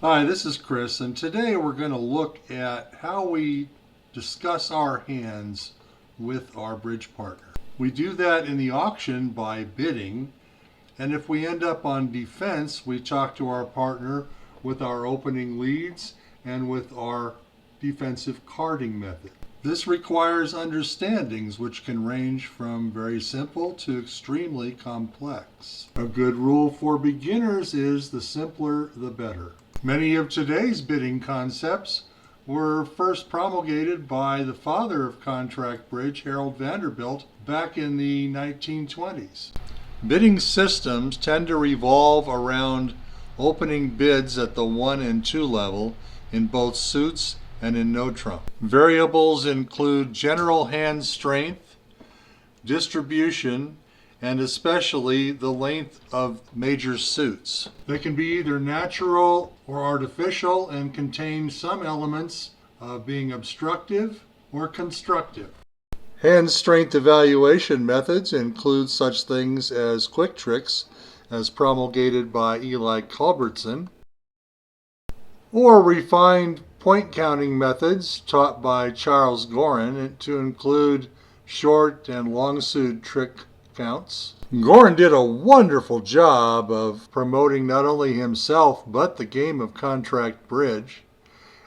Hi, this is Chris, and today we're going to look at how we discuss our hands with our bridge partner. We do that in the auction by bidding, and if we end up on defense, we talk to our partner with our opening leads and with our defensive carding method. This requires understandings which can range from very simple to extremely complex. A good rule for beginners is the simpler the better. Many of today's bidding concepts were first promulgated by the father of contract bridge, Harold Vanderbilt, back in the 1920s. Bidding systems tend to revolve around opening bids at the 1 and 2 level in both suits and in no trump. Variables include general hand strength, distribution, and especially the length of major suits. They can be either natural or artificial and contain some elements of being obstructive or constructive. Hand strength evaluation methods include such things as quick tricks, as promulgated by Eli Culbertson, or refined point counting methods taught by Charles Gorin to include short and long suit trick counts. Gorin did a wonderful job of promoting not only himself but the game of contract bridge,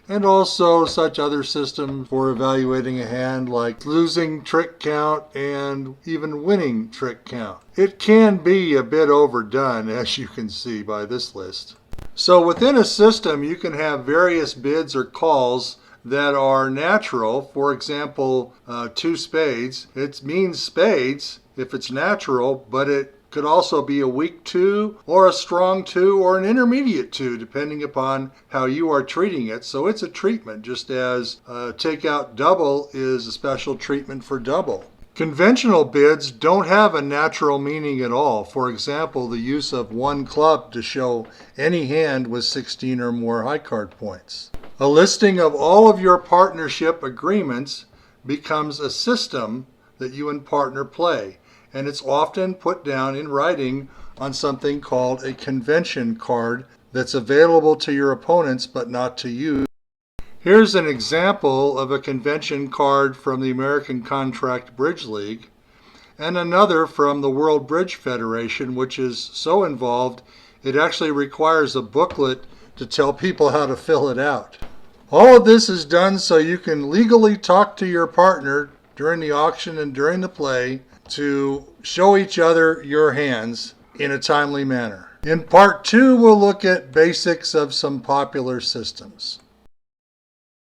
and also such other systems for evaluating a hand like losing trick count and even winning trick count. It can be a bit overdone, as you can see by this list. So within a system you can have various bids or calls that are natural. For example, 2 spades. It means spades if it's natural, but it could also be a weak 2 or a strong 2 or an intermediate 2 depending upon how you are treating it. So it's a treatment, just as takeout double is a special treatment for double. Conventional bids don't have a natural meaning at all. For example, the use of 1 club to show any hand with 16 or more high card points. A listing of all of your partnership agreements becomes a system that you and partner play, and it's often put down in writing on something called a convention card that's available to your opponents but not to you. Here's an example of a convention card from the American Contract Bridge League, and another from the World Bridge Federation, which is so involved it actually requires a booklet to tell people how to fill it out. All of this is done so you can legally talk to your partner during the auction and during the play to show each other your hands in a timely manner. In part 2, we'll look at basics of some popular systems.